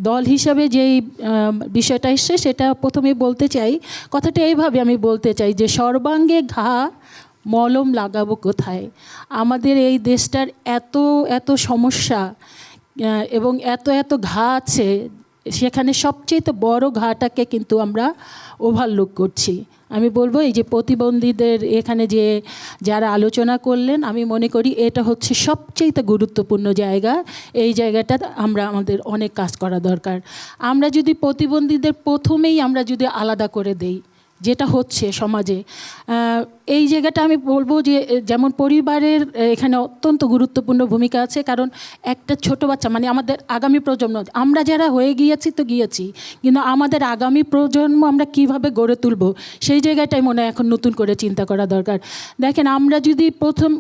দল হিসাবে যেই বিষয়টা এসছে সেটা প্রথমে বলতে চাই, কথাটা এইভাবে আমি বলতে চাই যে সর্বাঙ্গে ঘা মলম লাগাবো কোথায়। আমাদের এই দেশটার এত এত সমস্যা এবং এত এত ঘা আছে, সেখানে সবচেয়ে বড় ঘাটাকে কিন্তু আমরা ওভারলুক করছি। আমি বলবো এই যে প্রতিবন্ধীদের এখানে যে যারা আলোচনা করলেন, আমি মনে করি এটা হচ্ছে সবচেয়ে গুরুত্বপূর্ণ জায়গা। এই জায়গাটা আমাদের অনেক কাজ করা দরকার। আমরা যদি প্রতিবন্ধীদের প্রথমেই আমরা যদি আলাদা করে দেই, যেটা হচ্ছে সমাজে, এই জায়গাটা আমি বলবো যে যেমন পরিবারের এখানে অত্যন্ত গুরুত্বপূর্ণ ভূমিকা আছে। কারণ একটা ছোট বাচ্চা মানে আমাদের আগামী প্রজন্ম, আমরা যারা হয়ে গিয়েছি তো গিয়েছি, কিন্তু আমাদের আগামী প্রজন্ম আমরা কিভাবে গড়ে তুলব, সেই জায়গাটাই মনে হয় এখন নতুন করে চিন্তা করা দরকার। দেখেন, আমরা যদি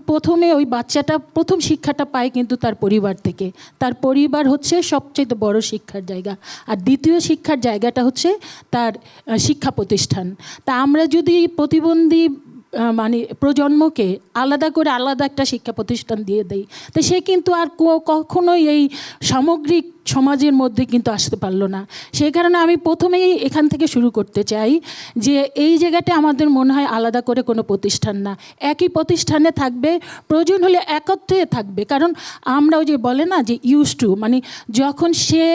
প্রথমে ওই বাচ্চাটা প্রথম শিক্ষাটা পায় কিন্তু তার পরিবার থেকে। তার পরিবার হচ্ছে সবচেয়ে বড় শিক্ষার জায়গা, আর দ্বিতীয় শিক্ষার জায়গাটা হচ্ছে তার শিক্ষা প্রতিষ্ঠান। তা আমরা যদি প্রতিবন্ধী মানে প্রজন্মকে আলাদা করে আলাদা একটা শিক্ষা প্রতিষ্ঠান দিয়ে দেই, তো সে কিন্তু আর কখনোই এই সামগ্রিক সমাজের মধ্যে কিন্তু আসতে পারলো না। সেই কারণে আমি প্রথমেই এখান থেকে শুরু করতে চাই যে এই জায়গাটা আমাদের মনে হয় আলাদা করে কোনো প্রতিষ্ঠান না, একই প্রতিষ্ঠানে থাকবে, প্রয়োজন হলে একত্রে থাকবে। কারণ আমরা ওই যে বলে না যে মানে যখন সে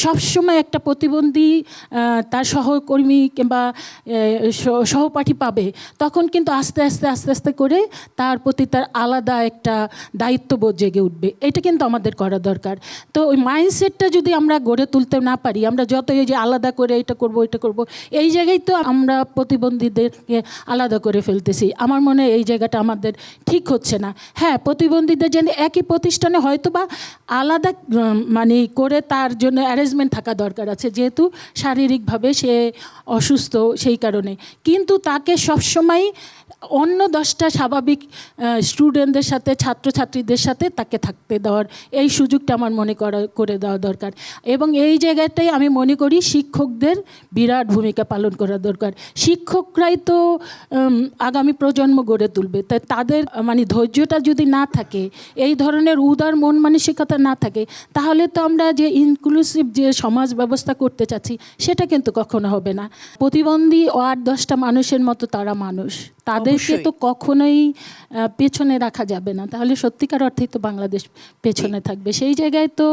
সবসময় একটা প্রতিবন্ধী তার সহকর্মী কিংবা সহপাঠী পাবে, তখন কিন্তু আস্তে আস্তে আস্তে আস্তে করে তার প্রতি তার আলাদা একটা দায়িত্ববোধ জেগে উঠবে। এটা কিন্তু আমাদের করা দরকার। তো ওই মাইন্ডসেটটা যদি আমরা গড়ে তুলতে না পারি, আমরা যত এই যে আলাদা করে এটা করব এটা করব, এই জায়গায় তো আমরা প্রতিবন্ধীদেরকে আলাদা করে ফেলতেছি। আমার মনে হয় এই জায়গাটা আমাদের ঠিক হচ্ছে না। হ্যাঁ, প্রতিবন্ধীদের জন্য একই প্রতিষ্ঠানে হয়তো বা আলাদা মানে করে তার জন্য অ্যারেঞ্জমেন্ট থাকা দরকার আছে, যেহেতু শারীরিকভাবে সে অসুস্থ সেই কারণে। কিন্তু তাকে সবসময় অন্য 10টা স্বাভাবিক স্টুডেন্টদের সাথে, ছাত্রছাত্রীদের সাথে তাকে থাকতে দেওয়ার এই সুযোগটা আমার মনে করে দেওয়া দরকার। এবং এই জায়গাটাই আমি মনে করি শিক্ষকদের বিরাট ভূমিকা পালন করা দরকার। শিক্ষকরাই তো আগামী প্রজন্ম গড়ে তুলবে। তাই তাদের মানে ধৈর্যটা যদি না থাকে, এই ধরনের উদার মন মানসিকতা না থাকে, তাহলে তো আমরা যে ইনক্লুসিভ যে সমাজ ব্যবস্থা করতে চাচ্ছি সেটা কিন্তু কখনো হবে না। প্রতিবন্ধী 8-10টা মানুষের মতো তারা মানুষ, তাদেরকে তো কখনোই পেছনে রাখা যাবে না। তাহলে সত্যিকার অর্থেই তো বাংলাদেশ পেছনে থাকবে। সেই জায়গায় তো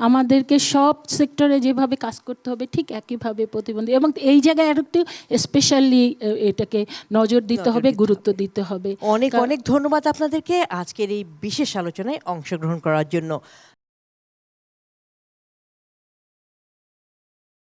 আমাদেরকে সব সেক্টরে যেভাবে কাজ করতে হবে ঠিক একইভাবে প্রতিবন্ধী, এবং এই জায়গায় আর একটু স্পেশালি এটাকে নজর দিতে হবে, গুরুত্ব দিতে হবে। অনেক অনেক ধন্যবাদ আপনাদেরকে আজকের এই বিশেষ আলোচনায় অংশগ্রহণ করার জন্য।